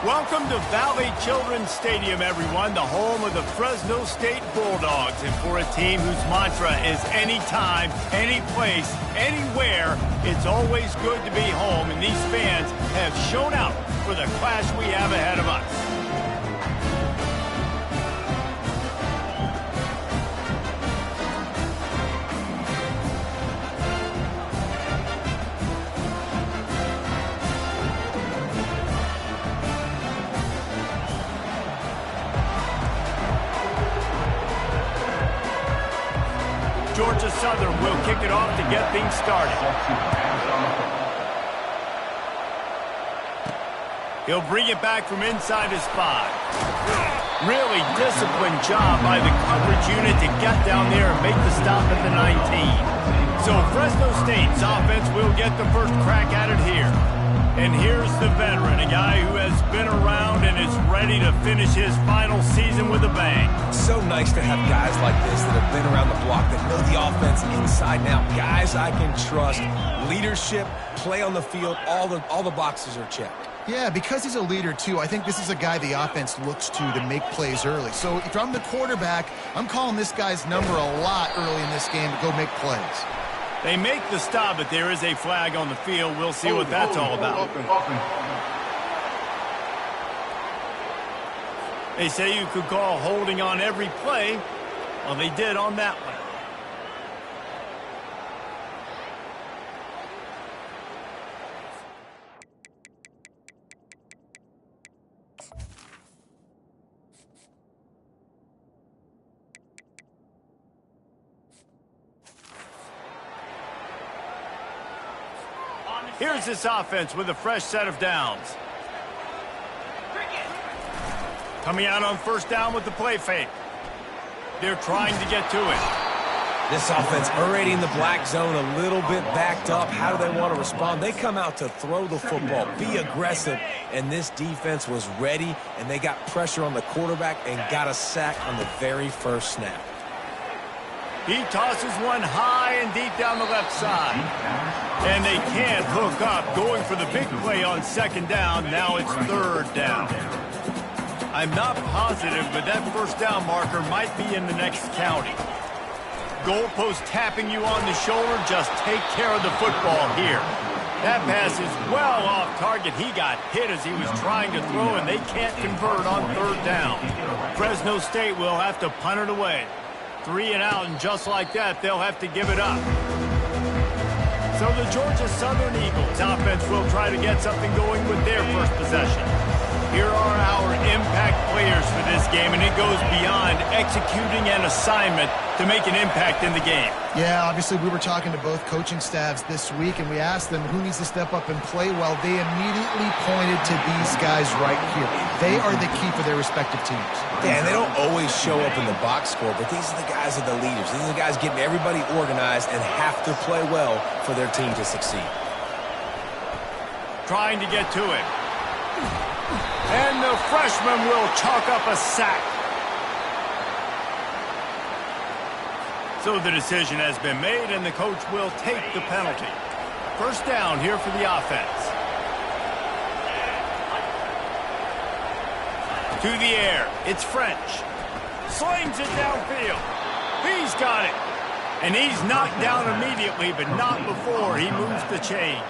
Welcome to Valley Children's Stadium, everyone, the home of the Fresno State Bulldogs. And for a team whose mantra is anytime, any place, anywhere, it's always good to be home. And these fans have shown out for the clash we have ahead of us. Georgia Southern will kick it off to get things started. He'll bring it back from inside his 5. Really disciplined job by the coverage unit to get down there and make the stop at the 19. So Fresno State's offense will get the first crack at it here. And here's the veteran, a guy who has been around and is ready to finish his final season with a bang. So nice to have guys like this that have been around the block, that know the offense inside and out. Guys I can trust. Leadership, play on the field, all the boxes are checked. Yeah, because he's a leader, too, I think this is a guy the offense looks to make plays early. So if I'm the quarterback, I'm calling this guy's number a lot early in this game to go make plays. They make the stop, but there is a flag on the field. We'll see what that's all about. They say you could call holding on every play. Well, they did on that one. Here's this offense with a fresh set of downs. Coming out on first down with the play fake. They're trying to get to it. This offense already in the black zone, a little bit backed up. How do they want to respond? They come out to throw the football, be aggressive, and this defense was ready, and they got pressure on the quarterback and got a sack on the very first snap. He tosses one high and deep down the left side. And they can't hook up, going for the big play on second down. Now it's third down. I'm not positive, but that first down marker might be in the next county. Goalpost tapping you on the shoulder. Just take care of the football here. That pass is well off target. He got hit as he was trying to throw, and they can't convert on third down. Fresno State will have to punt it away. 3 and out, and just like that, they'll have to give it up. So the Georgia Southern Eagles offense will try to get something going with their first possession. Here are our impact players for this game, and it goes beyond executing an assignment to make an impact in the game. Yeah, obviously we were talking to both coaching staffs this week, and we asked them who needs to step up and play well. They immediately pointed to these guys right here. They are the key for their respective teams. Yeah, and they don't always show up in the box score, but these are the guys that are the leaders. These are the guys getting everybody organized and have to play well for their team to succeed. Trying to get to it. And the freshman will chalk up a sack. So the decision has been made, and the coach will take the penalty. First down here for the offense. To the air. It's French. Slings it downfield. He's got it. And he's knocked down immediately, but not before he moves the chains.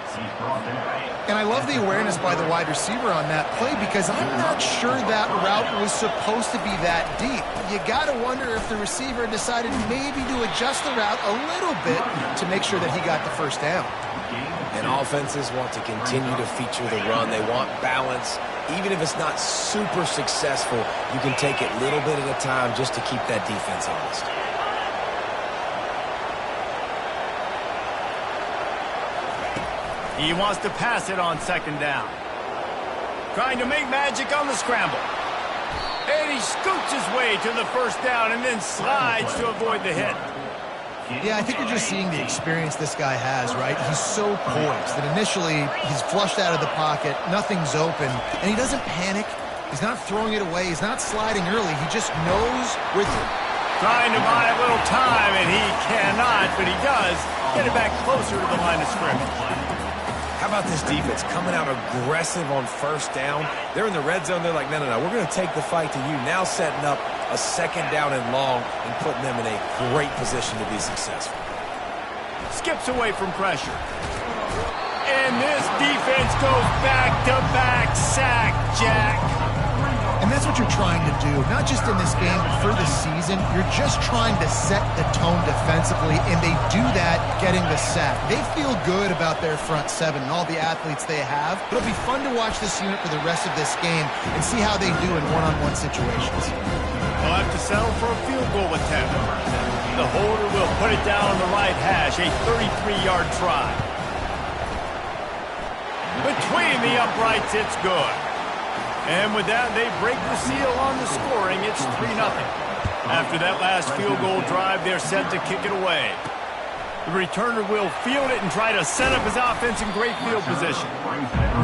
And I love the awareness by the wide receiver on that play, because I'm not sure that route was supposed to be that deep. You got to wonder if the receiver decided maybe to adjust the route a little bit to make sure that he got the first down. And offenses want to continue to feature the run. They want balance. Even if it's not super successful, you can take it little bit at a time just to keep that defense honest. He wants to pass it on second down. Trying to make magic on the scramble. And he scoots his way to the first down and then slides to avoid the hit. Yeah, I think you're just seeing the experience this guy has, right? He's so poised that initially he's flushed out of the pocket, nothing's open, and he doesn't panic. He's not throwing it away. He's not sliding early. He just knows with it. Trying to buy a little time, and he cannot, but he does get it back closer to the line of scrimmage. How about this defense coming out aggressive on first down? They're in the red zone. They're like, no, we're going to take the fight to you. Now setting up a second down and long and putting them in a great position to be successful. Skips away from pressure. And this defense goes back-to-back sack, Jack. And that's what you're trying to do, not just in this game, but for the season. You're just trying to set the tone defensively, and they do that getting the sack. They feel good about their front seven and all the athletes they have. It'll be fun to watch this unit for the rest of this game and see how they do in one-on-one situations. They'll have to settle for a field goal attempt. The holder will put it down on the right hash, a 33-yard try. Between the uprights, it's good. And with that, they break the seal on the scoring. It's 3-0. After that last field goal drive, they're set to kick it away. The returner will field it and try to set up his offense in great field position.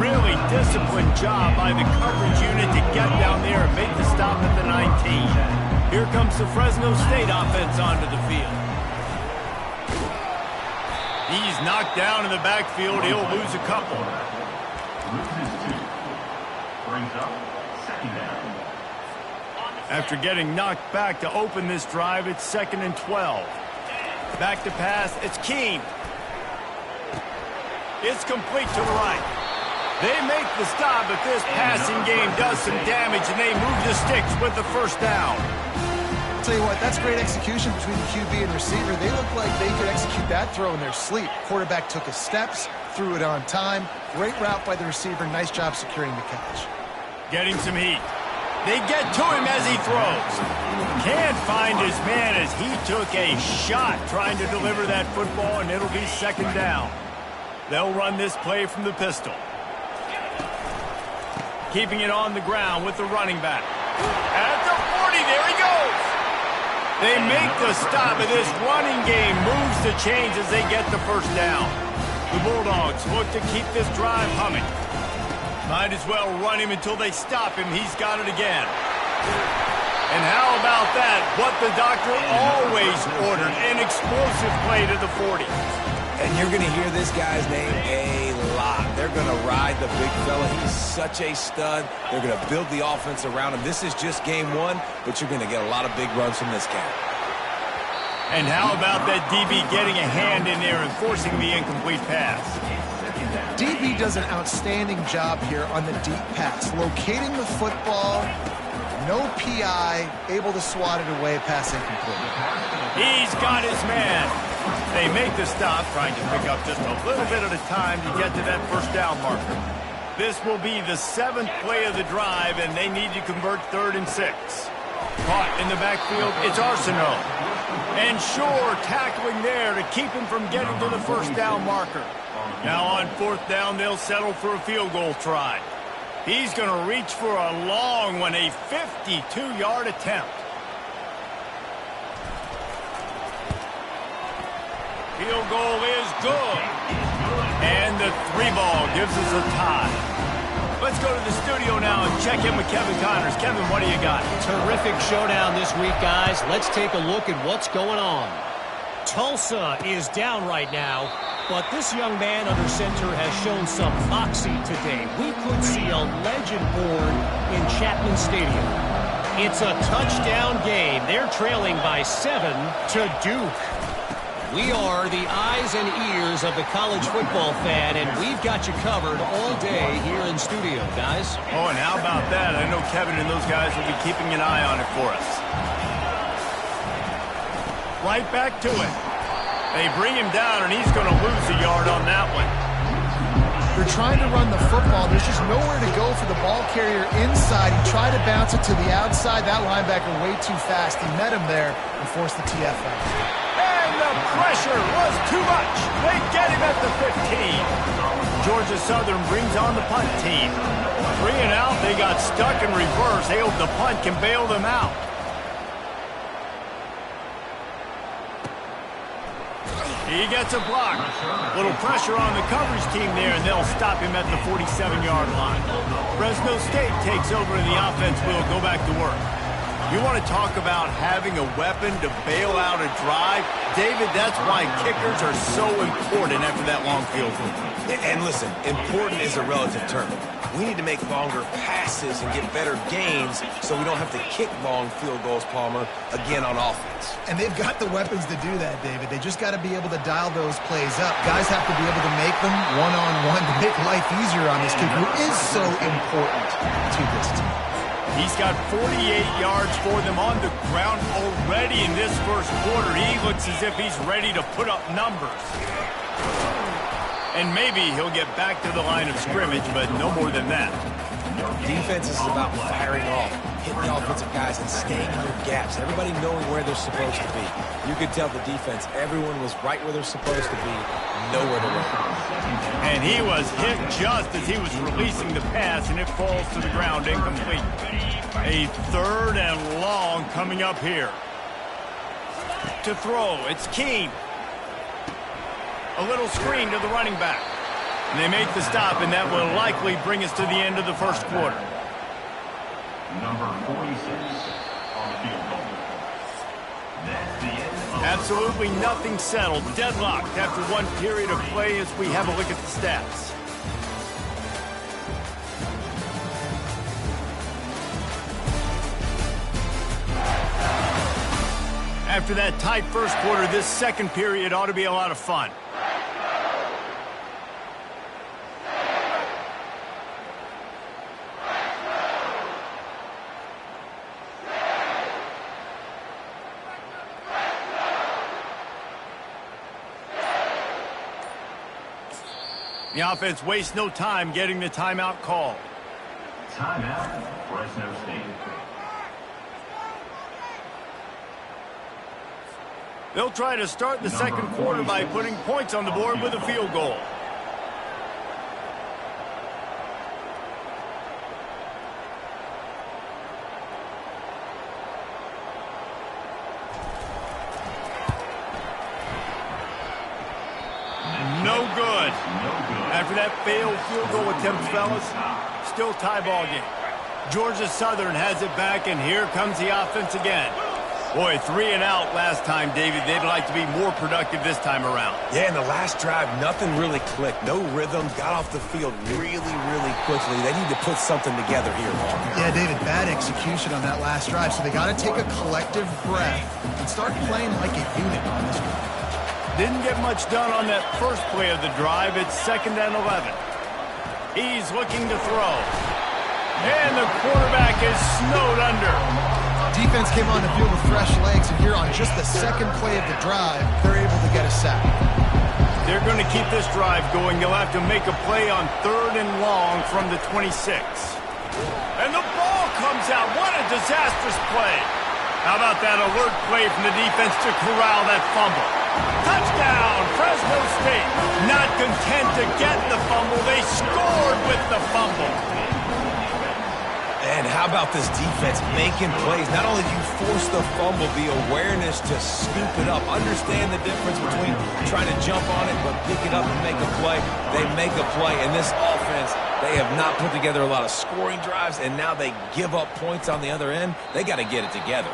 Really disciplined job by the coverage unit to get down there and make the stop at the 19. Here comes the Fresno State offense onto the field. He's knocked down in the backfield. He'll lose a couple. After getting knocked back to open this drive, it's 2nd and 12. Back to pass, it's Keene. It's complete to the right. They make the stop, but this passing game does some damage, and they move the sticks with the first down. I'll tell you what, that's great execution between the QB and receiver. They look like they could execute that throw in their sleep. Quarterback took his steps, threw it on time. Great route by the receiver. Nice job securing the catch. Getting some heat. They get to him as he throws. Can't find his man as he took a shot trying to deliver that football, and it'll be 2nd down. They'll run this play from the pistol. Keeping it on the ground with the running back. At the 40, there he goes. They make the stop, and this running game moves the chains as they get the first down. The Bulldogs look to keep this drive humming. Might as well run him until they stop him. He's got it again. And how about that? What the doctor always ordered, an explosive play to the 40. And you're going to hear this guy's name a lot. They're going to ride the big fella. He's such a stud. They're going to build the offense around him. This is just game one, but you're going to get a lot of big runs from this guy. And how about that DB getting a hand in there and forcing the incomplete pass? DB does an outstanding job here on the deep pass. Locating the football, no PI, able to swat it away, pass incomplete. He's got his man. They make the stop, trying to pick up just a little bit at a time to get to that first down marker. This will be the 7th play of the drive, and they need to convert 3rd and 6. Caught in the backfield, it's Arsenault. And Shore tackling there to keep him from getting to the first down marker. Now on 4th down, they'll settle for a field goal try. He's going to reach for a long one, a 52-yard attempt. Field goal is good. And the 3 ball gives us a tie. Let's go to the studio now and check in with Kevin Connors. Kevin, what do you got? Terrific showdown this week, guys. Let's take a look at what's going on. Tulsa is down right now, but this young man under center has shown some moxie today. We could see a legend born in Chapman Stadium. It's a touchdown game. They're trailing by 7 to Duke. We are the eyes and ears of the college football fan, and we've got you covered all day here in studio, guys. Oh, and how about that? I know Kevin and those guys will be keeping an eye on it for us. Right back to it. They bring him down, and he's going to lose a yard on that one. They're trying to run the football. There's just nowhere to go for the ball carrier inside. He tried to bounce it to the outside. That linebacker way too fast. He met him there and forced the TFL. And the pressure was too much. They get him at the 15. Georgia Southern brings on the punt team. 3 and out. They got stuck in reverse. They hope the punt can bail them out. He gets a block. Little pressure on the coverage team there, and they'll stop him at the 47-yard line. Fresno State takes over, and the offense will go back to work. You want to talk about having a weapon to bail out a drive? David, that's why kickers are so important after that long field goal. And listen, important is a relative term. We need to make longer passes and get better gains so we don't have to kick long field goals, Palmer, again on offense. And they've got the weapons to do that, David. They just got to be able to dial those plays up. Guys have to be able to make them one-on-one to make life easier on this kicker, who is so important to this team. He's got 48 yards for them on the ground already in this first quarter. He looks as if he's ready to put up numbers. And maybe he'll get back to the line of scrimmage, but no more than that. Defense is about firing off, hitting the offensive guys, and staying in their gaps. Everybody knowing where they're supposed to be. You could tell the defense, everyone was right where they're supposed to be, nowhere to run. And he was hit just as he was releasing the pass, and it falls to the ground incomplete. A 3rd and long coming up here. To throw, it's Keene. A little screen to the running back. And they make the stop, and that will likely bring us to the end of the first quarter. Number 46 on the field goal. That's the end. Absolutely nothing settled. Deadlocked after one period of play as we have a look at the stats. After that tight first quarter, this second period ought to be a lot of fun. The offense wastes no time getting the timeout call. Timeout, Fresno State. They'll try to start the second quarter by putting points on the board with a field goal. No good. After that failed field goal attempt, fellas, still tie ball game. Georgia Southern has it back, and here comes the offense again. Boy, 3 and out last time, David. They'd like to be more productive this time around. Yeah, in the last drive, nothing really clicked. No rhythm, got off the field really, really quickly. They need to put something together here, Paul. Yeah, David, bad execution on that last drive, so they got to take a collective breath and start playing like a unit on this one. Didn't get much done on that first play of the drive. It's 2nd and 11. He's looking to throw. And the quarterback is snowed under. Defense came on the field with fresh legs, and here on just the second play of the drive, they're able to get a sack. They're going to keep this drive going. They'll have to make a play on 3rd and long from the 26. And the ball comes out. What a disastrous play. How about that alert play from the defense to corral that fumble? Touchdown, Fresno State. Not content to get the fumble, they scored with the fumble. And how about this defense making plays? Not only do you force the fumble, the awareness to scoop it up. Understand the difference between trying to jump on it, but pick it up and make a play. They make a play. In this offense, they have not put together a lot of scoring drives, and now they give up points on the other end. They got to get it together.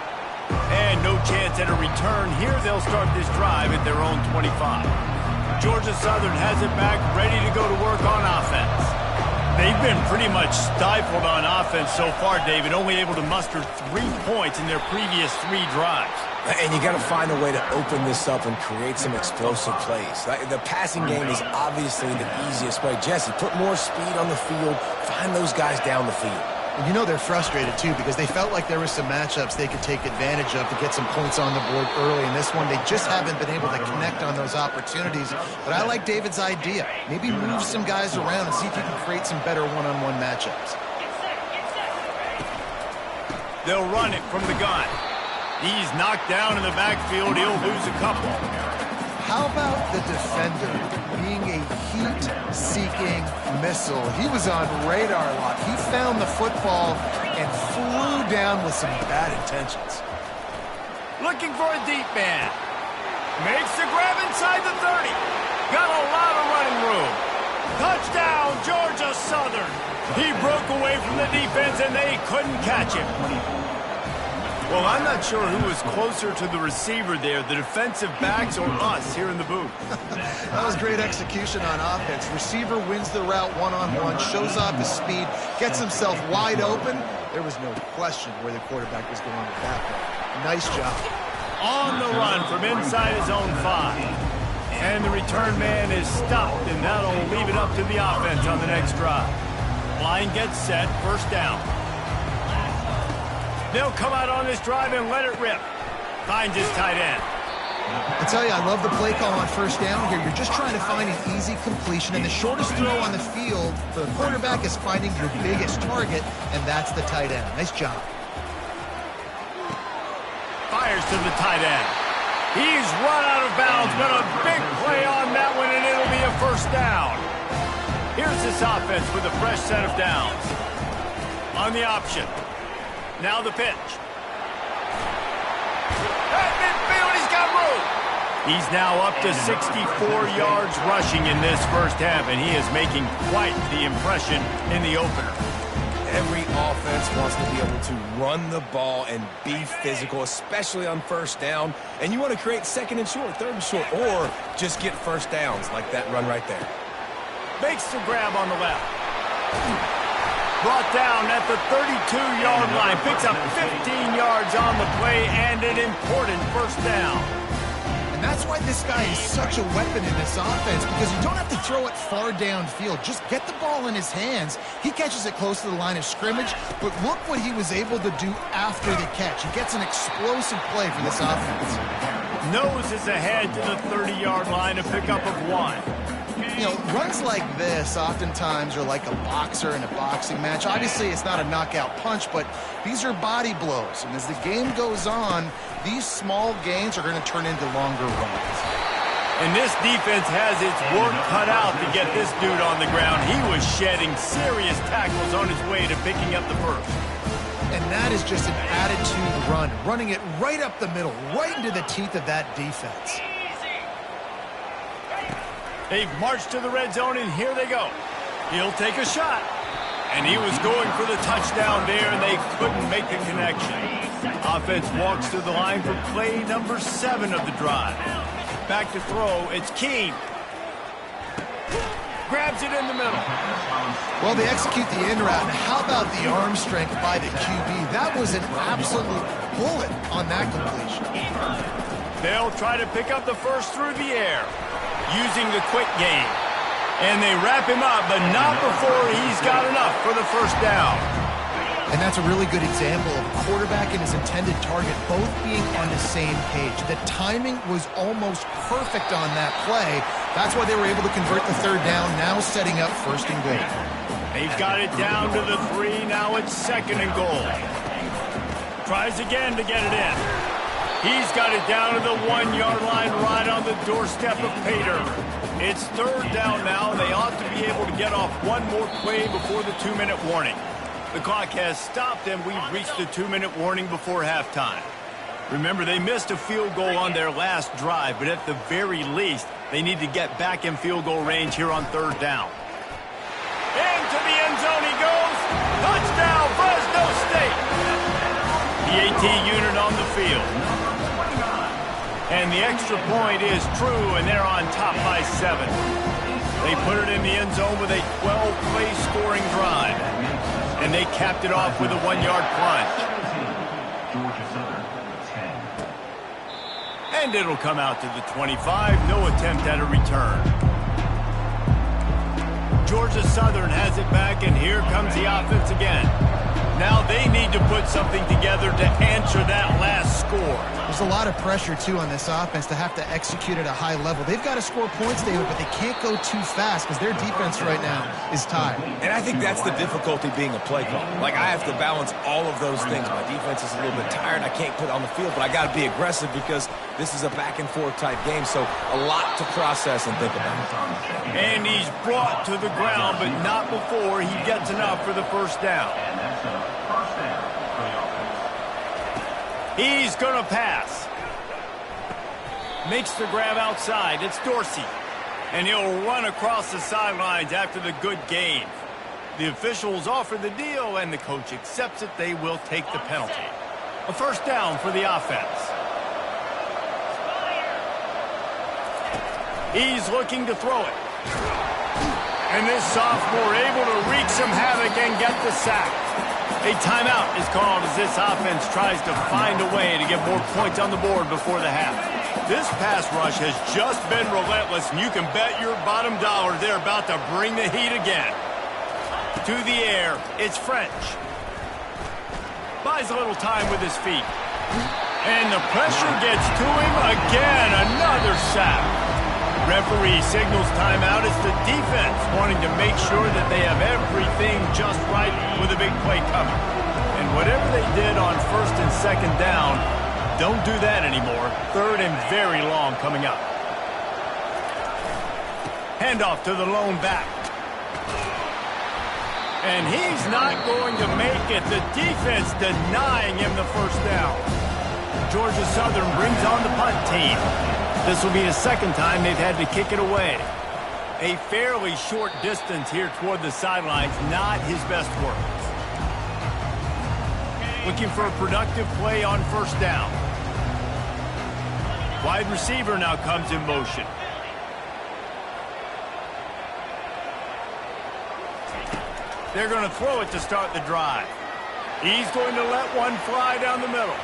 And no chance at a return. Here they'll start this drive at their own 25. Georgia Southern has it back, ready to go to work on offense. They've been pretty much stifled on offense so far, David, only able to muster 3 points in their previous 3 drives. And you got to find a way to open this up and create some explosive plays. The passing game is obviously the easiest way. Jesse, put more speed on the field, find those guys down the field. And you know they're frustrated, too, because they felt like there were some matchups they could take advantage of to get some points on the board early. In this one, they just haven't been able to connect on those opportunities. But I like David's idea. Maybe move some guys around and see if you can create some better one-on-one matchups. They'll run it from the gun. He's knocked down in the backfield. He'll lose a couple. How about the defender being a heat-seeking missile? He was on radar lock. He found the football and flew down with some bad intentions. Looking for a deep man. Makes the grab inside the 30. Got a lot of running room. Touchdown, Georgia Southern. He broke away from the defense, and they couldn't catch him. Well, I'm not sure who was closer to the receiver there, the defensive backs or us here in the booth. That was great execution on offense. Receiver wins the route one-on-one, shows off his speed, gets himself wide open. There was no question where the quarterback was going with that play. Nice job. On the run from inside his own 5. And the return man is stopped, and that'll leave it up to the offense on the next drive. Line gets set, first down. They'll come out on this drive and let it rip. Finds his tight end. I tell you, I love the play call on first down here. You're just trying to find an easy completion, and the shortest throw on the field for the quarterback is finding your biggest target, and that's the tight end. Nice job. Fires to the tight end. He's run out of bounds, but a big play on that one, and it'll be a first down. Here's this offense with a fresh set of downs. On the option. Now the pitch. At midfield, he's got room. He's now up to 64 yards rushing in this first half, and he is making quite the impression in the opener. Every offense wants to be able to run the ball and be physical, especially on first down. And you want to create second and short, third and short, or just get first downs like that run right there. Makes the grab on the left. Brought down at the 32-yard line. Picks up 15 yards on the play and an important first down. And that's why this guy is such a weapon in this offense, because you don't have to throw it far downfield. Just get the ball in his hands. He catches it close to the line of scrimmage, but look what he was able to do after the catch. He gets an explosive play for this offense. Noses ahead to the 30-yard line, a pickup of 1. You know, runs like this oftentimes are like a boxer in a boxing match. Obviously, it's not a knockout punch, but these are body blows. And as the game goes on, these small gains are going to turn into longer runs. And this defense has its work cut out to get this dude on the ground. He was shedding serious tackles on his way to picking up the first. And that is just an attitude run, running it right up the middle, right into the teeth of that defense. They've marched to the red zone, and here they go. He'll take a shot. And he was going for the touchdown there, and they couldn't make the connection. Offense walks to the line for play number 7 of the drive. Back to throw, it's Keene. Grabs it in the middle. Well, they execute the in route. And how about the arm strength by the QB? That was an absolute bullet on that completion. They'll try to pick up the first through the air, using the quick game. And they wrap him up, but not before he's got enough for the first down. And that's a really good example of a quarterback and his intended target both being on the same page. The timing was almost perfect on that play. That's why they were able to convert the third down, now setting up first and goal. They've got it down to the 3, now it's second and goal. Tries again to get it in. He's got it down to the 1-yard line right on the doorstep of Pater. It's third down now. They ought to be able to get off one more play before the 2-minute warning. The clock has stopped, and we've reached the 2-minute warning before halftime. Remember, they missed a field goal on their last drive, but at the very least, they need to get back in field goal range here on third down. Into the end zone he goes. Touchdown, Fresno State. The AT unit on the field. And the extra point is true, and they're on top by 7. They put it in the end zone with a 12-play scoring drive. And they capped it off with a 1-yard plunge. Georgia Southern, 10. And it'll come out to the 25. No attempt at a return. Georgia Southern has it back, and here comes the offense again. Now they need to put something together to answer that last score. There's a lot of pressure, too, on this offense to have to execute at a high level. They've got to score points, David, but they can't go too fast because their defense right now is tired. And I think that's the difficulty being a play call. Like, I have to balance all of those things. My defense is a little bit tired. I can't put it on the field, but I got to be aggressive because this is a back-and-forth type game, so a lot to process and think about. And he's brought to the ground, but not before he gets enough for the first down. And that's a first down for the offense. He's going to pass. Makes the grab outside. It's Dorsey. And he'll run across the sidelines after the good gain. The officials offer the deal, and the coach accepts it. They will take the penalty. A first down for the offense. He's looking to throw it. And this sophomore able to wreak some havoc and get the sack. A timeout is called as this offense tries to find a way to get more points on the board before the half. This pass rush has just been relentless, and you can bet your bottom dollar they're about to bring the heat again. To the air, it's French. Buys a little time with his feet. And the pressure gets to him again. Another sack. Referee signals timeout. It's the defense wanting to make sure that they have everything just right with a big play coming. And whatever they did on first and second down, don't do that anymore. Third and very long coming up. Handoff to the lone back. And he's not going to make it. The defense denying him the first down. Georgia Southern brings on the punt team. This will be the second time they've had to kick it away. A fairly short distance here toward the sidelines, not his best work. Looking for a productive play on first down. Wide receiver now comes in motion. They're going to throw it to start the drive. He's going to let one fly down the middle.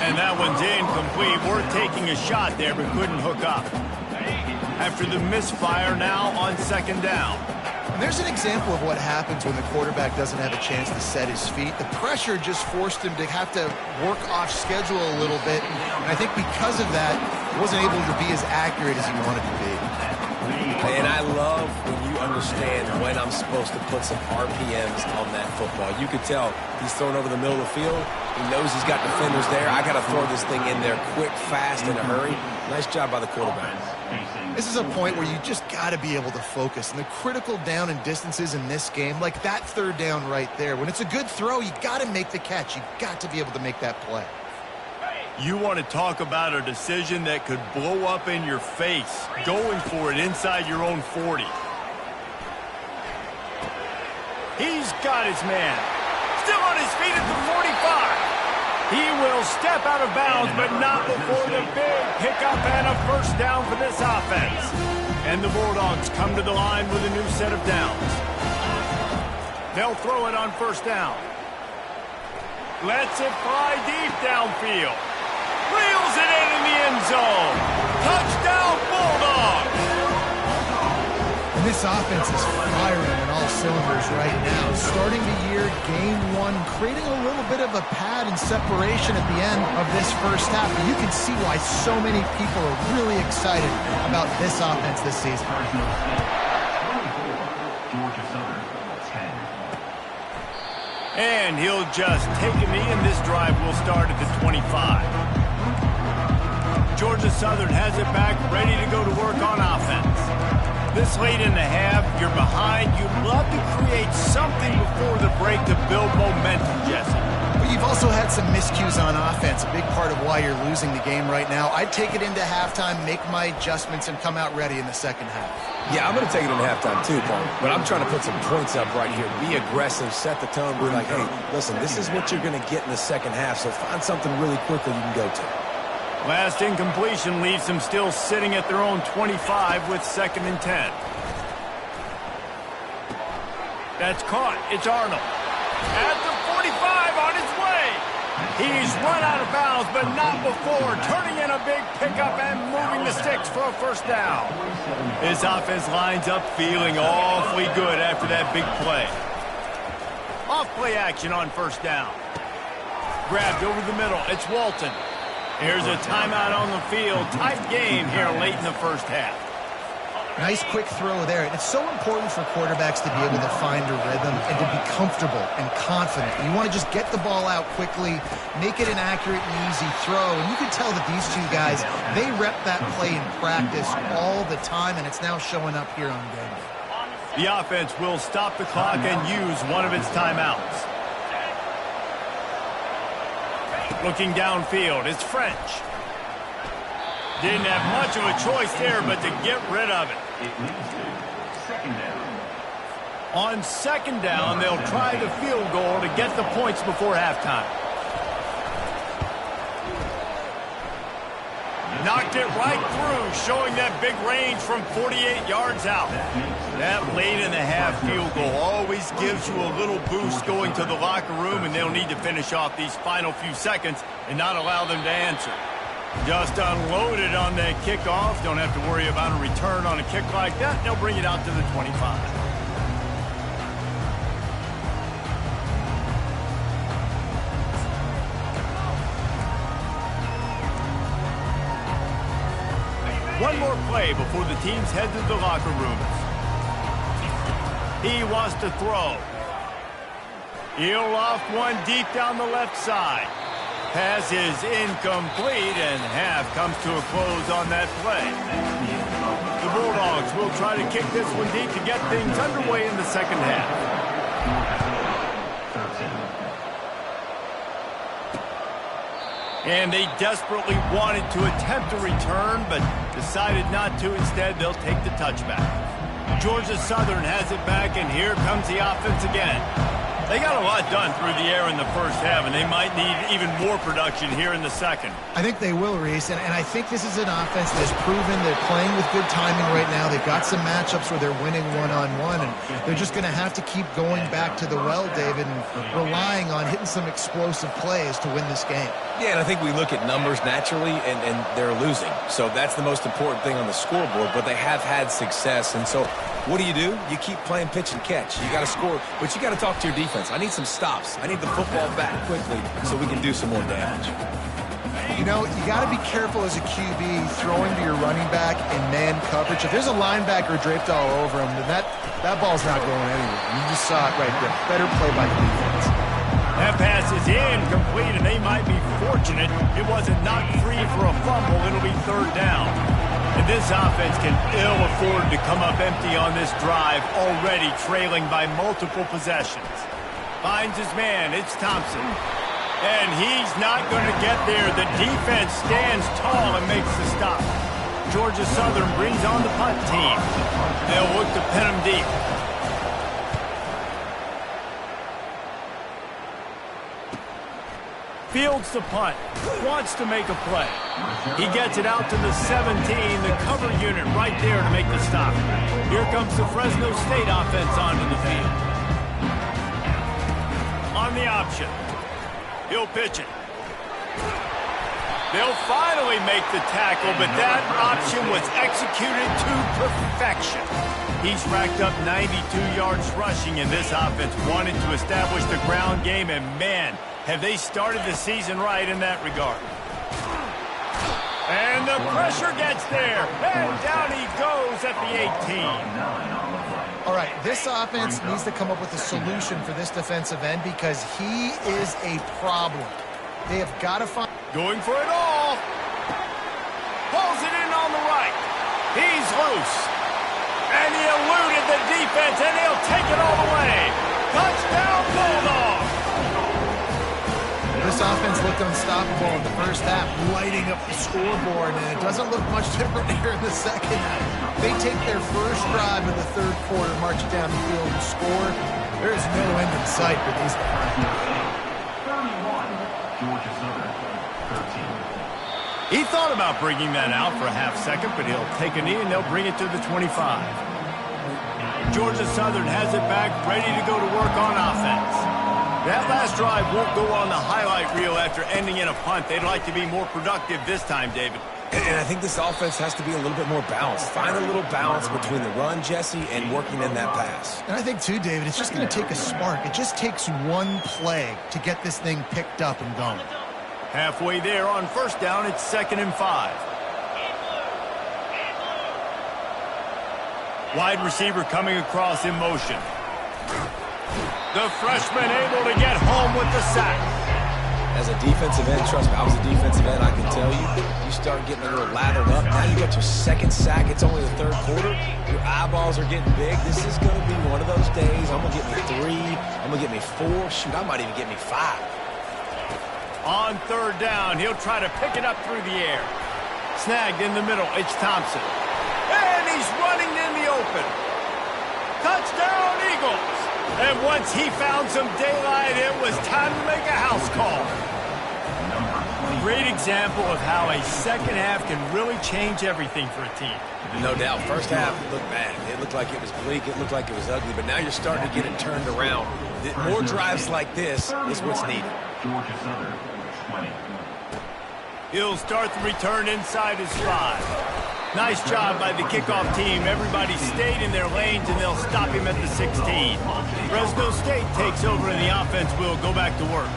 And that one's incomplete. We're taking a shot there, but couldn't hook up. After the misfire now on second down. And there's an example of what happens when the quarterback doesn't have a chance to set his feet. The pressure just forced him to have to work off schedule a little bit. And I think because of that, he wasn't able to be as accurate as he wanted to be. And I love when you understand when I'm supposed to put some RPMs on that football. You could tell he's thrown over the middle of the field. He knows he's got defenders there. I got to throw this thing in there quick, fast, in a hurry. Nice job by the quarterback. This is a point where you just got to be able to focus. And the critical down and distances in this game, like that third down right there, when it's a good throw, you got to make the catch. You got to be able to make that play. You want to talk about a decision that could blow up in your face, going for it inside your own 40. He's got his man. Still on his feet at the 45. He will step out of bounds, but not before the big pickup and a first down for this offense. And the Bulldogs come to the line with a new set of downs. They'll throw it on first down. Lets it fly deep downfield. Reels it in the end zone. Touchdown, Bulldogs! And this offense is firing on all cylinders right now. Starting the year, game one, creating a little bit of a pad and separation at the end of this first half. And you can see why so many people are really excited about this offense this season. Georgia Southern, 10. And he'll just take a knee, and this drive will start at the 25. Georgia Southern has it back, ready to go to work on offense. This late in the half, you're behind. You'd love to create something before the break to build momentum, Jesse. But you've also had some miscues on offense, a big part of why you're losing the game right now. I'd take it into halftime, make my adjustments, and come out ready in the second half. Yeah, I'm going to take it into halftime too, Paul. But I'm trying to put some points up right here. Be aggressive, set the tone, be like, hey, listen, this is what you're going to get in the second half, so find something really quickly you can go to. Last incompletion leaves them still sitting at their own 25 with second and 10. That's caught. It's Arnold. At the 45 on his way. He's run out of bounds, but not before. Turning in a big pickup and moving the sticks for a first down. His offense lines up feeling awfully good after that big play. Off play action on first down. Grabbed over the middle. It's Walton. Here's a timeout on the field. Tight game here late in the first half. Nice quick throw there. And it's so important for quarterbacks to be able to find a rhythm and to be comfortable and confident. You want to just get the ball out quickly, make it an accurate and easy throw. And you can tell that these two guys, they rep that play in practice all the time, and it's now showing up here on game day. The offense will stop the clock and use one of its timeouts. Looking downfield, it's French. Didn't have much of a choice there, but to get rid of it. It leads to second down. On second down, they'll try the field goal to get the points before halftime. Knocked it right through, showing that big range from 48 yards out. That late in the half field goal always gives you a little boost going to the locker room, and they'll need to finish off these final few seconds and not allow them to answer. Just unloaded on that kickoff. Don't have to worry about a return on a kick like that. They'll bring it out to the 25. One more play before the teams head to the locker rooms. He wants to throw. He'll loft one deep down the left side. Pass is incomplete, and half comes to a close on that play. The Bulldogs will try to kick this one deep to get things underway in the second half. And they desperately wanted to attempt a return, but decided not to. Instead, they'll take the touchback. Georgia Southern has it back, and here comes the offense again. They got a lot done through the air in the first half, and they might need even more production here in the second. I think they will, Reese, and I think this is an offense that's proven they're playing with good timing right now. They've got some matchups where they're winning one-on-one, and they're just going to have to keep going back to the well, David, and relying on hitting some explosive plays to win this game. Yeah, and I think we look at numbers naturally, and they're losing. So that's the most important thing on the scoreboard, but they have had success. And so what do? You keep playing pitch and catch. You got to score, but you got to talk to your defense. I need some stops. I need the football back quickly so we can do some more damage. You know, you got to be careful as a QB throwing to your running back in man coverage. If there's a linebacker draped all over him, then that ball's not going anywhere. You just saw it right there. Better play by the defense. That pass is incomplete, and they might be fortunate it wasn't knocked free for a fumble. It'll be third down. And this offense can ill afford to come up empty on this drive, already trailing by multiple possessions. Finds his man. It's Thompson. And he's not going to get there. The defense stands tall and makes the stop. Georgia Southern brings on the punt team. They'll look to pin him deep. Fields the punt, wants to make a play. He gets it out to the 17, the cover unit right there to make the stop. Here comes the Fresno State offense onto the field. On the option, he'll pitch it. They'll finally make the tackle, but that option was executed to perfection. He's racked up 92 yards rushing, and this offense wanted to establish the ground game, and man, have they started the season right in that regard. And the pressure gets there, and down he goes at the 18. All right, this offense needs to come up with a solution for this defensive end because he is a problem. They have got to find... Going for it all. Pulls it in on the right. He's loose. And he eluded the defense, and he'll take it all the way. Touchdown, Bulldogs. This offense looked unstoppable in the first half, lighting up the scoreboard, and it doesn't look much different here in the second half. They take their first drive in the third quarter, march it down the field and score. There is no end in sight for these guys. 31, Georgia Southern, 13. He thought about bringing that out for a half second, but he'll take a knee and they'll bring it to the 25. Georgia Southern has it back, ready to go to work on offense. That last drive won't go on the highlight reel after ending in a punt. They'd like to be more productive this time, David. And I think this offense has to be a little bit more balanced. Find a little balance between the run, Jesse, and working in that pass. And I think, too, David, it's just going to take a spark. It just takes one play to get this thing picked up and going. Halfway there on first down, it's 2nd and 5. Wide receiver coming across in motion. The freshman able to get home with the sack. As a defensive end, trust me, I was a defensive end, I can tell you, you start getting a little lathered up. Now you got your second sack. It's only the third quarter. Your eyeballs are getting big. This is going to be one of those days. I'm going to get me 3. I'm going to get me 4. Shoot, I might even get me 5. On third down, he'll try to pick it up through the air. Snagged in the middle, it's Thompson. And he's running in the open. Touchdown, Eagles. And once he found some daylight, it was time to make a house call. great example of how a second half can really change everything for a team. No doubt. First half looked bad. It looked like it was bleak. It looked like it was ugly. But now you're starting to get it turned around. More drives like this is what's needed. Georgia Southern, 20. He'll start the return inside his 5. Nice job by the kickoff team. Everybody stayed in their lanes, and they'll stop him at the 16. Fresno State takes over, and the offense will go back to work.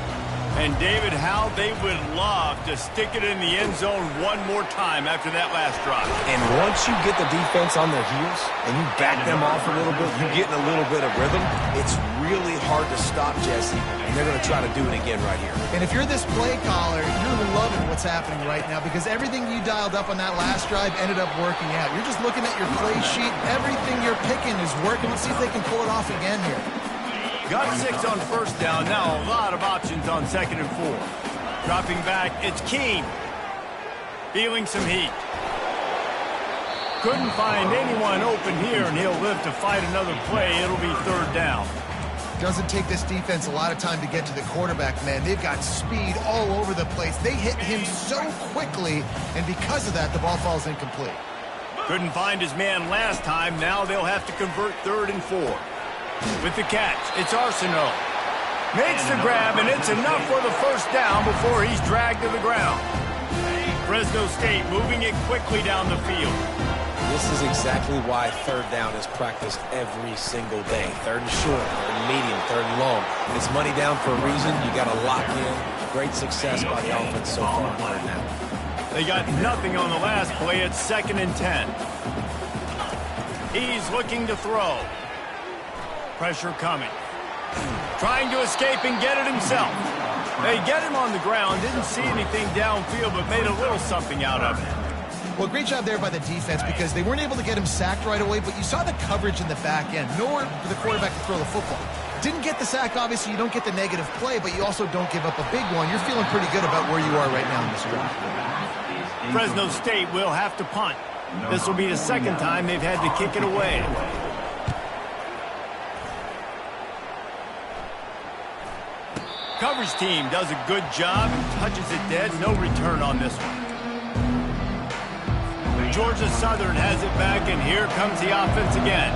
And, David, how they would love to stick it in the end zone one more time after that last drive. And once you get the defense on their heels and you back them off a little bit, you get in a little bit of rhythm, it's really hard to stop Jesse, and they're going to try to do it again right here. And if you're this play caller, you're loving what's happening right now because everything you dialed up on that last drive ended up working out. You're just looking at your play sheet. Everything you're picking is working. Let's see if they can pull it off again here. Got 6 on first down. Now a lot of options on 2nd and 4. Dropping back, it's Keene. Feeling some heat. Couldn't find anyone open here, and he'll live to fight another play. It'll be 3rd down. Doesn't take this defense a lot of time to get to the quarterback, man. They've got speed all over the place. They hit him so quickly, and because of that, the ball falls incomplete. Couldn't find his man last time. Now they'll have to convert 3rd and 4. With the catch, it's Arsenault. Makes the grab, and it's enough for the 1st down before he's dragged to the ground. Fresno State moving it quickly down the field. This is exactly why 3rd down is practiced every single day. 3rd and short, 3rd and medium, 3rd and long. It's money down for a reason. You got to lock in. Great success by the offense so far on 3rd down. They got nothing on the last play. It's 2nd and 10. He's looking to throw. Pressure coming. Trying to escape and get it himself. They get him on the ground. Didn't see anything downfield, but made a little something out of it. Well, great job there by the defense because they weren't able to get him sacked right away, but you saw the coverage in the back end. Nowhere for the quarterback to throw the football. Didn't get the sack, obviously. You don't get the negative play, but you also don't give up a big one. You're feeling pretty good about where you are right now in this drive. Fresno State will have to punt. This will be the 2nd time they've had to kick it away. Coverage team does a good job and touches it dead. No return on this one. Georgia Southern has it back, and here comes the offense again.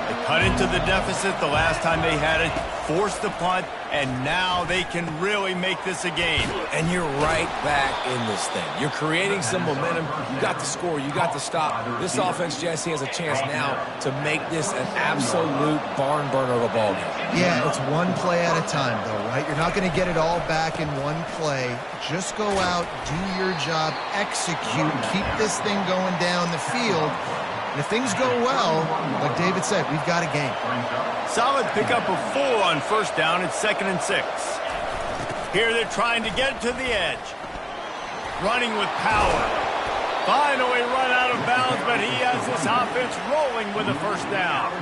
They cut into the deficit the last time they had it, forced the punt, and now they can really make this a game. And you're right back in this thing. You're creating some momentum. You got the score. You got the stop. This offense, Jesse, has a chance now to make this an absolute barn burner of a ball game. Yeah, it's one play at a time, though, right? You're not going to get it all back in one play. Just go out, do your job, execute, keep this thing going down the field. And if things go well, like David said, we've got a game. Solid pickup of 4 on 1st down. It's 2nd and 6. Here they're trying to get to the edge. Running with power. Finally run out of bounds, but he has this offense rolling with a 1st down.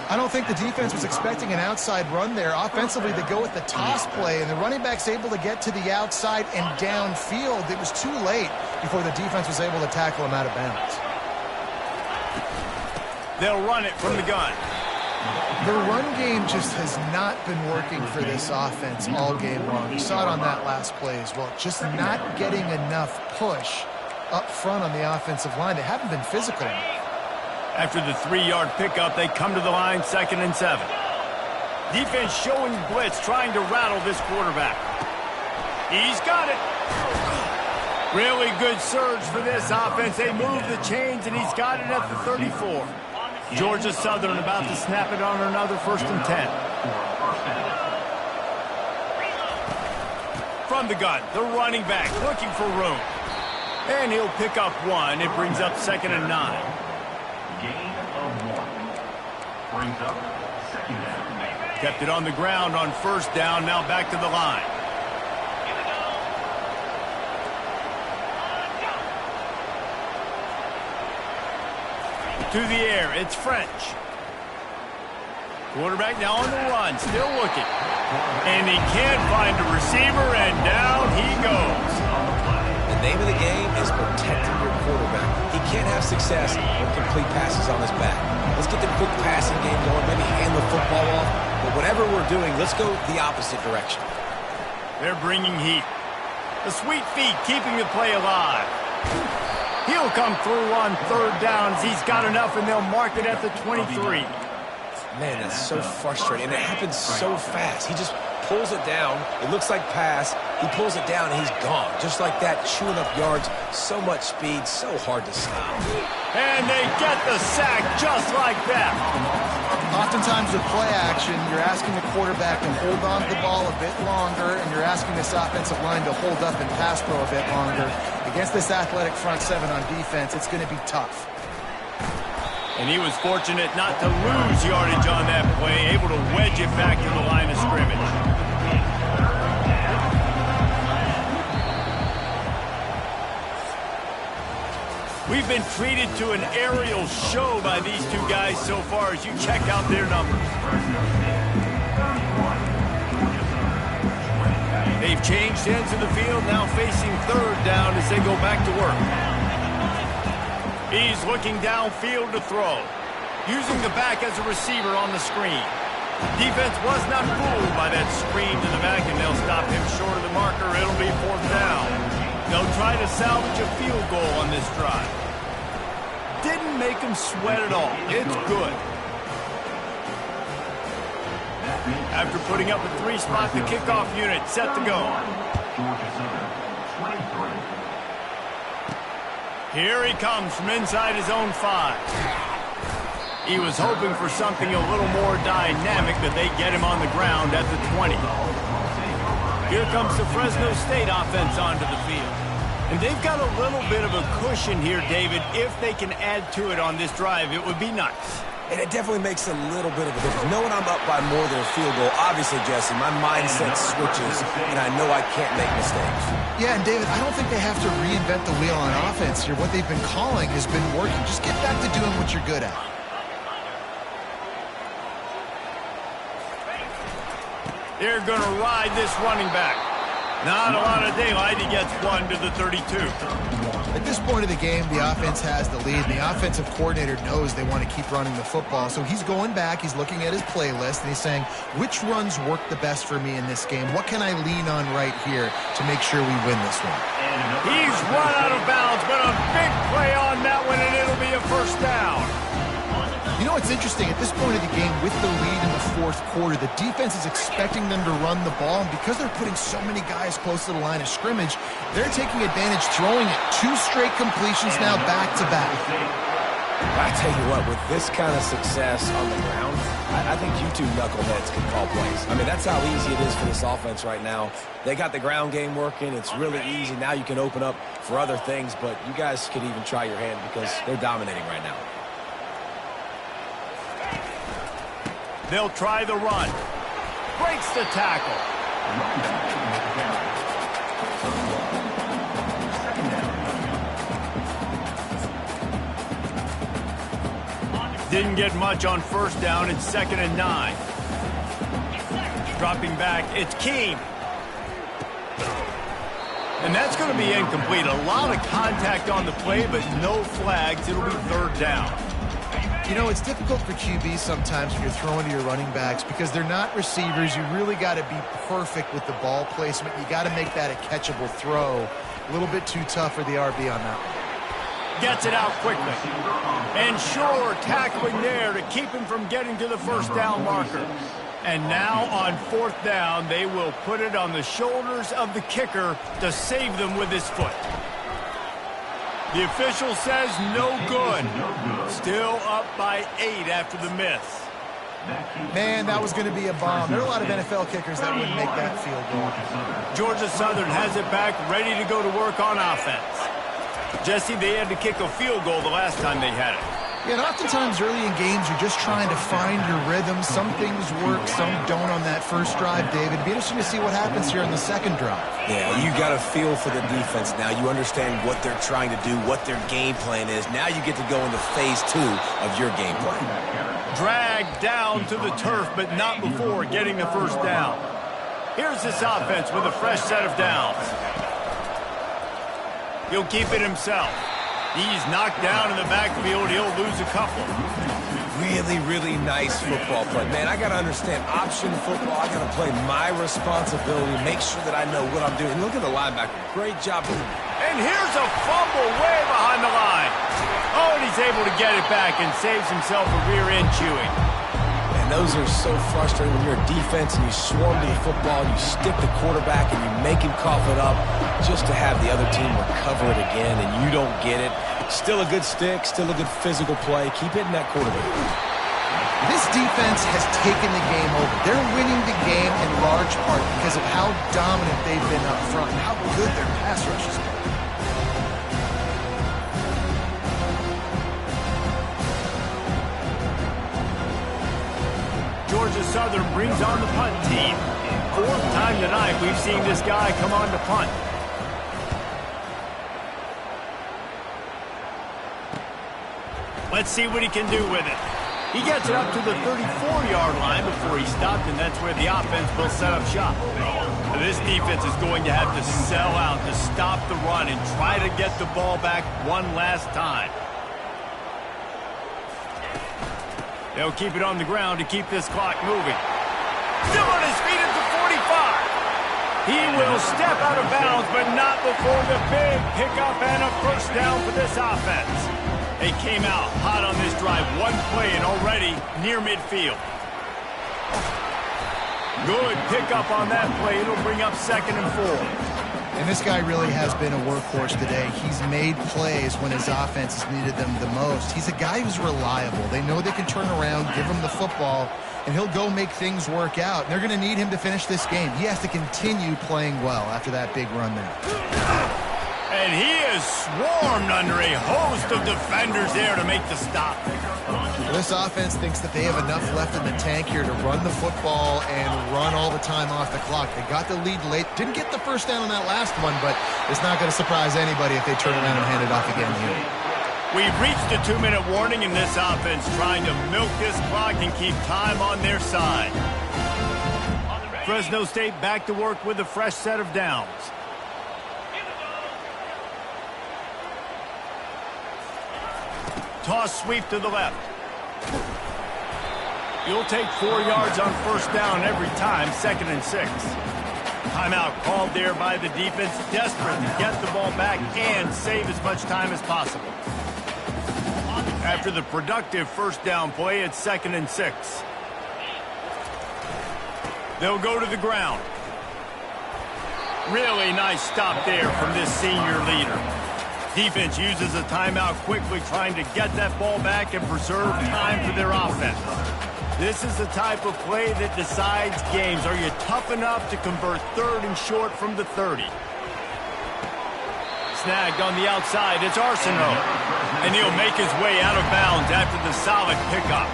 I don't think the defense was expecting an outside run there. Offensively, they go with the toss play, and the running back's able to get to the outside and downfield. It was too late before the defense was able to tackle him out of bounds. They'll run it from the gun. The run game just has not been working for this offense all game long. You saw it on that last play as well. Just not getting enough push up front on the offensive line. They haven't been physical enough. After the 3-yard pickup, they come to the line, 2nd and 7. Defense showing blitz, trying to rattle this quarterback. He's got it. Really good surge for this offense. They move the chains, and he's got it at the 34. Georgia Southern about to snap it on another 1st and 10. From the gun, the running back looking for room. And he'll pick up 1. It brings up 2nd and 9. Gain of 1. Brings up 2nd down. Kept it on the ground on 1st down. Now back to the line. To the air, it's French. Quarterback now on the run, still looking. And he can't find a receiver, and down he goes. The name of the game is protecting your quarterback. He can't have success with complete passes on his back. Let's get the quick passing game going, maybe hand the football off. But whatever we're doing, let's go the opposite direction. They're bringing heat. The sweet feet keeping the play alive. He'll come through on third down as he's got enough, and they'll mark it at the 23. Man, that's so frustrating, and it happens so fast. He just pulls it down. It looks like pass. He pulls it down, and he's gone. Just like that, chewing up yards. So much speed, so hard to stop. And they get the sack just like that. Oftentimes with play action, you're asking the quarterback to hold on to the ball a bit longer, and you're asking this offensive line to hold up and pass pro a bit longer. Against this athletic front seven on defense, it's going to be tough. And he was fortunate not to lose yardage on that play, able to wedge it back to the line of scrimmage. We've been treated to an aerial show by these two guys so far as you check out their numbers. They've changed ends of the field, now facing third down as they go back to work. He's looking downfield to throw, using the back as a receiver on the screen. Defense was not fooled by that screen to the back, and they'll stop him short of the marker. It'll be fourth down. They'll try to salvage a field goal on this drive. Didn't make him sweat at all. It's good. After putting up a three-spot, the kickoff unit set to go. Here he comes from inside his own 5. He was hoping for something a little more dynamic, but they get him on the ground at the 20. Here comes the Fresno State offense onto the field. And they've got a little bit of a cushion here, David. If they can add to it on this drive, it would be nice. And it definitely makes a little bit of a difference. Knowing I'm up by more than a field goal, obviously, Jesse, my mindset switches, and I know I can't make mistakes. Yeah, and David, I don't think they have to reinvent the wheel on offense here. What they've been calling has been working. Just get back to doing what you're good at. They're going to ride this running back. Not a lot of daylight. He gets one to the 32. At this point of the game, the offense has the lead, and the offensive coordinator knows they want to keep running the football. So he's going back, he's looking at his playlist, and he's saying, which runs work the best for me in this game? What can I lean on right here to make sure we win this one? He's run out of bounds, but a big play on that one, and it'll be a first down. You know what's interesting? At this point of the game, with the lead in the fourth quarter, the defense is expecting them to run the ball, and because they're putting so many guys close to the line of scrimmage, they're taking advantage, throwing it. 2 straight completions now back-to-back. I tell you what, with this kind of success on the ground, I think you two knuckleheads can call plays. I mean, that's how easy it is for this offense right now. They got the ground game working. It's really easy. Now you can open up for other things, but you guys could even try your hand because they're dominating right now. They'll try the run. Breaks the tackle. Didn't get much on first down. It's 2nd and 9. Dropping back, it's Keene. And that's going to be incomplete. A lot of contact on the play, but no flags. It'll be 3rd down. You know, it's difficult for QBs sometimes when you're throwing to your running backs because they're not receivers. You really got to be perfect with the ball placement. You got to make that a catchable throw. A little bit too tough for the RB on that one. Gets it out quickly. And sure, tackling there to keep him from getting to the first down marker. And now on 4th down, they will put it on the shoulders of the kicker to save them with his foot. The official says no good. Still up by 8 after the miss. Man, that was going to be a bomb. There are a lot of NFL kickers that wouldn't make that field goal. Georgia Southern has it back, ready to go to work on offense. Jesse, they had to kick a field goal the last time they had it. Yeah, and oftentimes early in games, you're just trying to find your rhythm. Some things work, some don't on that first drive, David. It'd be interesting to see what happens here in the second drive. Yeah, you got to feel for the defense now. You understand what they're trying to do, what their game plan is. Now you get to go into phase 2 of your game plan. Dragged down to the turf, but not before getting the first down. Here's this offense with a fresh set of downs. He'll keep it himself. He's knocked down in the backfield. He'll lose a couple. Really, really nice football play. Man, I got to understand option football. I got to play my responsibility, make sure that I know what I'm doing. Look at the linebacker. Great job. And here's a fumble way behind the line. Oh, and he's able to get it back and saves himself a rear end chewing. And those are so frustrating when you're a defense and you swarm to the football, you stick the quarterback and you make him cough it up just to have the other team recover it again and you don't get it. Still a good stick, still a good physical play. Keep hitting that quarterback. This defense has taken the game over. They're winning the game in large part because of how dominant they've been up front and how good their pass rush has been. Georgia Southern brings on the punt team. Fourth time tonight we've seen this guy come on to punt. Let's see what he can do with it. He gets it up to the 34-yard line before he stopped, and that's where the offense will set up shop. This defense is going to have to sell out to stop the run and try to get the ball back one last time. They'll keep it on the ground to keep this clock moving. Still on his feet at the 45. He will step out of bounds, but not before the big pickup and a first down for this offense. They came out hot on this drive. One play and already near midfield. Good pickup on that play. It'll bring up 2nd and 4. And this guy really has been a workhorse today. He's made plays when his offense has needed them the most. He's a guy who's reliable. They know they can turn around, give him the football, and he'll go make things work out. And they're going to need him to finish this game. He has to continue playing well after that big run there. And he is swarmed under a host of defenders there to make the stop. This offense thinks that they have enough left in the tank here to run the football and run all the time off the clock. They got the lead late. Didn't get the first down on that last one, but it's not going to surprise anybody if they turn around and hand it off again here. We've reached a 2-minute warning in this offense, trying to milk this clock and keep time on their side. Fresno State back to work with a fresh set of downs. Toss sweep to the left. You'll take 4 yards on first down every time, 2nd and 6. Timeout called there by the defense, desperate to get the ball back and save as much time as possible. After the productive first down play, it's 2nd and 6. They'll go to the ground. Really nice stop there from this senior leader. Defense uses a timeout quickly, trying to get that ball back and preserve time for their offense. This is the type of play that decides games. Are you tough enough to convert 3rd and short from the 30? Snagged on the outside, it's Arsenault. And he'll make his way out of bounds after the solid pickup.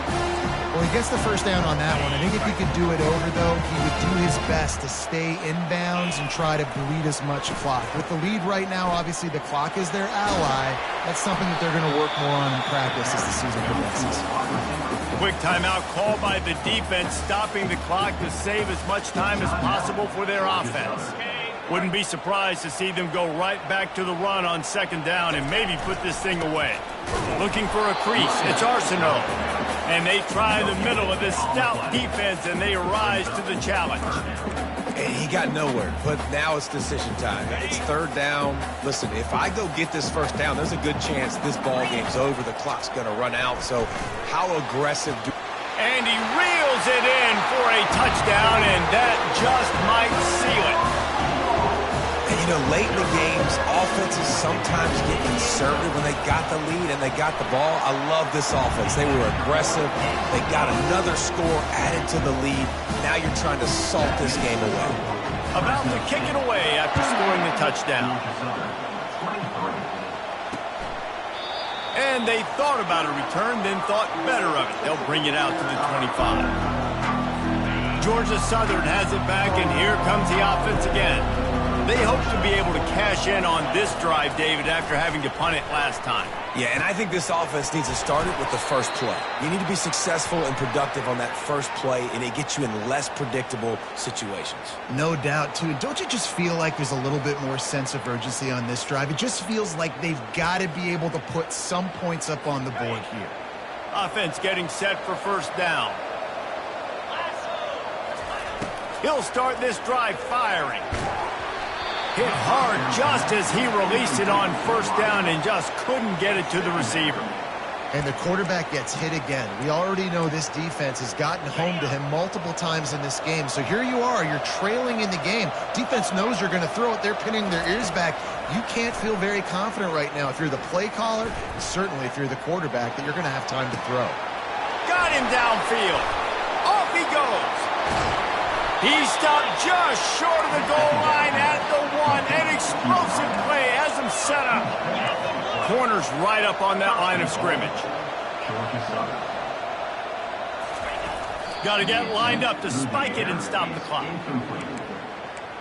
Well, he gets the first down on that one. I think if he could do it over, though, he would do his best to stay in bounds and try to bleed as much clock. With the lead right now, obviously the clock is their ally. That's something that they're going to work more on in practice as the season progresses. Quick timeout called by the defense, stopping the clock to save as much time as possible for their offense. Wouldn't be surprised to see them go right back to the run on 2nd down and maybe put this thing away. Looking for a crease, it's Arsenault. And they try the middle of this stout defense, and they rise to the challenge. And he got nowhere, but now it's decision time. It's 3rd down. Listen, if I go get this first down, there's a good chance this ball game's over. The clock's going to run out, so how aggressive do... And he reels it in for a touchdown, and that just might seal it. And, you know, late in the games, offenses sometimes get conservative when they got the lead and they got the ball. I love this offense. They were aggressive. They got another score added to the lead. Now you're trying to salt this game away. About to kick it away after scoring the touchdown. And they thought about a return, then thought better of it. They'll bring it out to the 25. Georgia Southern has it back, and here comes the offense again. They hope to be able to cash in on this drive, David, after having to punt it last time. Yeah, and I think this offense needs to start it with the first play. You need to be successful and productive on that first play, and it gets you in less predictable situations. No doubt, too. Don't you just feel like there's a little bit more sense of urgency on this drive? It just feels like they've got to be able to put some points up on the board here. Offense getting set for first down. He'll start this drive firing. Hit hard just as he released it on first down and just couldn't get it to the receiver. And the quarterback gets hit again. We already know this defense has gotten home to him multiple times in this game. So here you are, you're trailing in the game. Defense knows you're going to throw it. They're pinning their ears back. You can't feel very confident right now if you're the play caller, and certainly if you're the quarterback, that you're going to have time to throw. Got him downfield. Off he goes. He stopped just short of the goal line at the 1. An explosive play has him set up. Corner's right up on that line of scrimmage. Got to get lined up to spike it and stop the clock.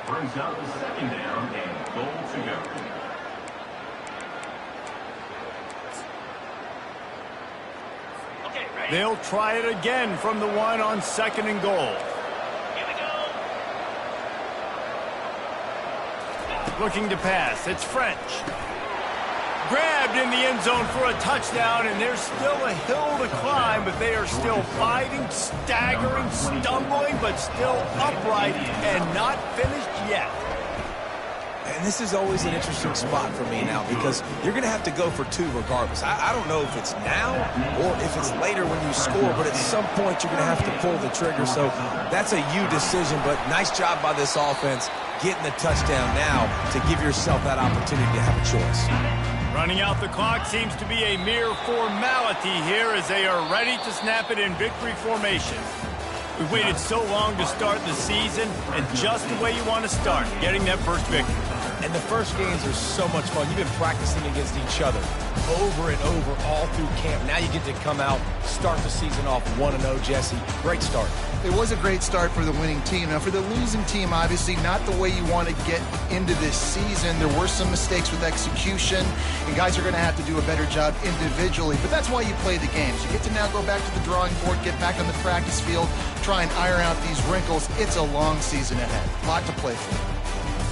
Brings up the second down and goal to go. They'll try it again from the 1 on 2nd and goal. Looking to pass. It's French. Grabbed in the end zone for a touchdown, and there's still a hill to climb, but they are still fighting, staggering, stumbling, but still upright and not finished yet. And this is always an interesting spot for me now because you're going to have to go for 2 regardless. I don't know if it's now or if it's later when you score, but at some point you're going to have to pull the trigger. So that's a you decision, but nice job by this offense getting the touchdown now to give yourself that opportunity to have a choice. Running out the clock seems to be a mere formality here as they are ready to snap it in victory formation. We've waited so long to start the season, and just the way you want to start, getting that first victory. And the first games are so much fun. You've been practicing against each other over and over all through camp. Now you get to come out, start the season off 1-0, Jesse. Great start. It was a great start for the winning team. Now, for the losing team, obviously not the way you want to get into this season. There were some mistakes with execution, and guys are going to have to do a better job individually. But that's why you play the games. You get to now go back to the drawing board, get back on the practice field, try and iron out these wrinkles. It's a long season ahead. A lot to play for.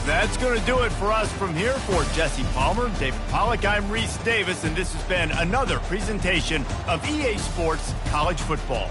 That's going to do it for us from here. For Jesse Palmer, David Pollack, I'm Reese Davis, and this has been another presentation of EA Sports College Football.